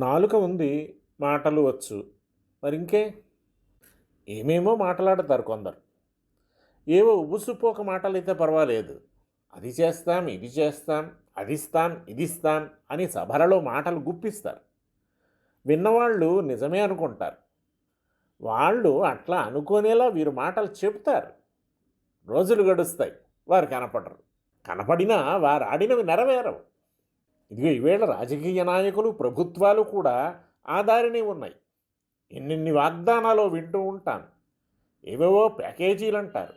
నాలుక ఉంది, మాటలు వచ్చు. మరింకే ఏమేమో మాట్లాడతారు కొందరు. ఏవో ఉబుసుపోక మాటలైతే పర్వాలేదు. అది చేస్తాం, ఇది చేస్తాం, అదిస్తాం, ఇదిస్తాం అని సభలలో మాటలు గుప్పిస్తారు. విన్నవాళ్ళు నిజమే అనుకుంటారు. వాళ్ళు అట్లా అనుకునేలా వీరు మాటలు చెప్తారు. రోజులు గడుస్తాయి, వారు కనపడరు. కనపడినా వారు ఆడినవి నెరవేరవు. ఇదిగో ఈవేళ రాజకీయ నాయకులు, ప్రభుత్వాలు కూడా ఆ దారినే ఉన్నాయి. ఎన్నెన్ని వాగ్దానాలు వింటూ ఉంటాను. ఏవేవో ప్యాకేజీలు అంటారు,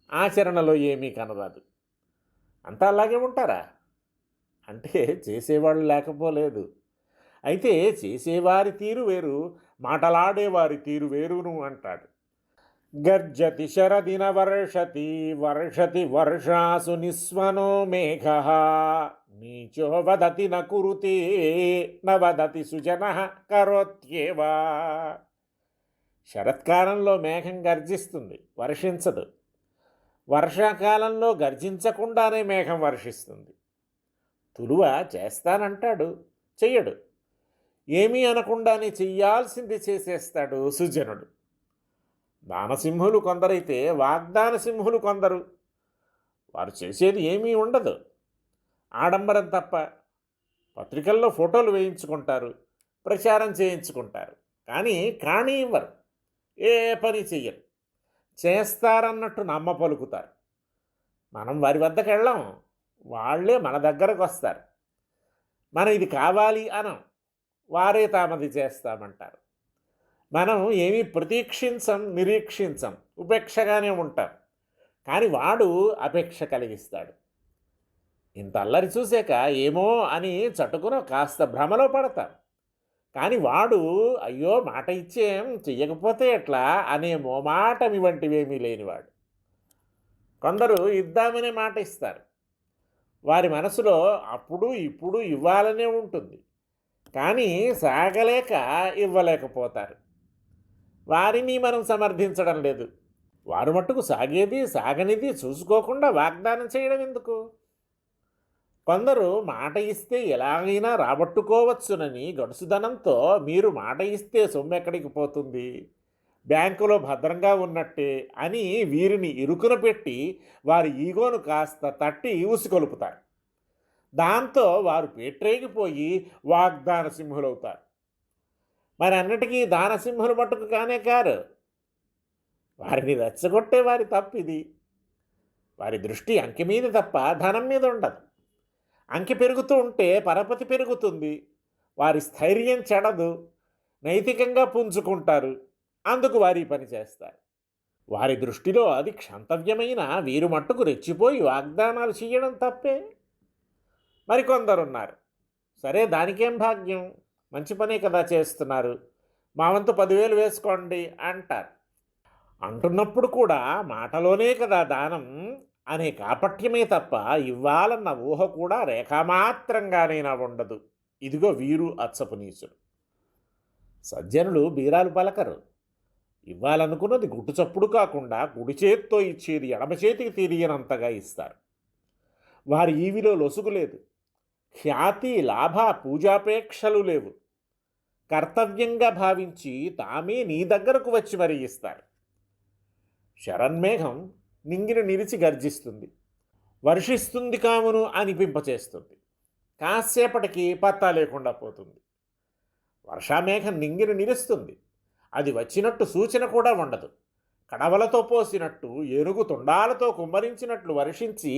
ఆచరణలో ఏమీ కనరాదు. అంతా అలాగే ఉంటారా? అంటే చేసేవాళ్ళు లేకపోలేదు. అయితే చేసేవారి తీరు వేరు, మాటలాడేవారి తీరు వేరును అంటాడు. గర్జతి శరదిన వర్షతి వర్షతి వర్షాసు నిస్వనో మేఘ నీచో వదతి న కురుతే న వదతి సుజన కరోత్యేవా. శరత్కాలంలో మేఘం గర్జిస్తుంది, వర్షించదు. వర్షాకాలంలో గర్జించకుండానే మేఘం వర్షిస్తుంది. తులువ చేస్తానంటాడు, చెయ్యడు. ఏమీ అనకుండానే చెయ్యాల్సింది చేసేస్తాడు సుజనుడు. దానసింహులు కొందరైతే వాగ్దాన సింహులు కొందరు. వారు చేసేది ఏమీ ఉండదు, ఆడంబరం తప్ప. పత్రికల్లో ఫోటోలు వేయించుకుంటారు, ప్రచారం చేయించుకుంటారు, కానీ ఇవ్వరు, ఏ పని చెయ్యరు. చేస్తారన్నట్టు నమ్మ పలుకుతారు. మనం వారి వద్దకు వెళ్ళాం, వాళ్ళే మన దగ్గరకు వస్తారు. మనం ఇది కావాలి అనం, వారే తామది చేస్తామంటారు. మనం ఏమీ ప్రతీక్షించం, నిరీక్షించం, ఉపేక్షగానే ఉంటాం. కానీ వాడు అపేక్ష కలిగిస్తాడు. ఇంత అల్లరి చూసాక ఏమో అని చటుకున కాస్త భ్రమలో పడతాం. కానీ వాడు అయ్యో మాట ఇచ్చేం, చెయ్యకపోతే ఎట్లా అనే మోమాటమి వంటివేమీ లేనివాడు. కొందరు ఇద్దామనే మాట ఇస్తారు. వారి మనసులో అప్పుడు ఇప్పుడు ఇవ్వాలనే ఉంటుంది, కానీ సాగలేక ఇవ్వలేకపోతారు. వారిని మనం సమర్థించడం లేదు. వారు మట్టుకు సాగేది సాగనిది చూసుకోకుండా వాగ్దానం చేయడం ఎందుకు? కొందరు మాట ఇస్తే ఎలాగైనా రాబట్టుకోవచ్చునని గడుసుదనంతో మీరు మాట ఇస్తే సొమ్ము ఎక్కడికి పోతుంది, బ్యాంకులో భద్రంగా ఉన్నట్టే అని వీరిని ఇరుకున పెట్టి వారి ఈగోను కాస్త తట్టి ఊసికొలుపుతారు. దాంతో వారు పేట్రేగిపోయి వాగ్దాన సింహులవుతారు. మరి అన్నిటికీ దానసింహులు మట్టుకు కానే కారు. వారిని రెచ్చగొట్టే వారి తప్పిది. వారి దృష్టి అంకె మీద తప్ప ధనం మీద ఉండదు. అంకె పెరుగుతూ ఉంటే పరపతి పెరుగుతుంది, వారి స్థైర్యం చెడదు, నైతికంగా పుంజుకుంటారు. అందుకు వారి పని చేస్తారు. వారి దృష్టిలో అది క్షంతవ్యమైన వీరు మట్టుకు రెచ్చిపోయి వాగ్దానాలు చేయడం తప్పే. మరికొందరున్నారు, సరే దానికేం భాగ్యం, మంచి పనే కదా చేస్తున్నారు, మా వంతు 10,000 వేసుకోండి అంటారు. అంటున్నప్పుడు కూడా మాటలోనే కదా దానం అనే కాపట్యమే తప్ప ఇవ్వాలన్న ఊహ కూడా రేఖామాత్రంగానైనా ఉండదు. ఇదిగో వీరు అచ్చపు నీచులు. సజ్జనులు బీరాలు పలకరు. ఇవ్వాలనుకున్నది గుట్టు చప్పుడు కాకుండా కుడి చేత్తో ఇచ్చేది ఎడమ చేతికి తిరిగినంతగా ఇస్తారు. వారి ఈవిలో లొసుగు లేదు. ఖ్యాతి, లాభ, పూజాపేక్షలు లేవు. కర్తవ్యంగా భావించి తామే నీ దగ్గరకు వచ్చి మరీ ఇస్తారు. శరన్మేఘం నింగిని నిలిచి గర్జిస్తుంది, వర్షిస్తుంది కామును అనిపింపచేస్తుంది. కాసేపటికి పత్తా లేకుండా పోతుంది. వర్షామేఘం నింగిని నిలుస్తుంది, అది వచ్చినట్టు సూచన కూడా ఉండదు. కడవలతో పోసినట్టు, ఏనుగు తుండాలతో కుమ్మరించినట్లు వర్షించి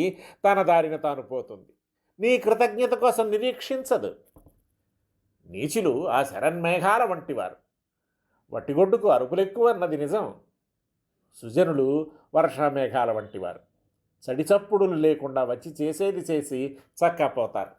తన దారిన తాను పోతుంది. నీ కృతజ్ఞత కోసం నిరీక్షించదు. నీచులు ఆ శరన్మేఘాల వంటివారు. వట్టిగొడ్డుకు అరుపులెక్కువ అన్నది నిజం. సుజనులు వర్షామేఘాల వంటివారు. చడిచప్పుడులు లేకుండా వచ్చి చేసేది చేసి చక్కపోతారు.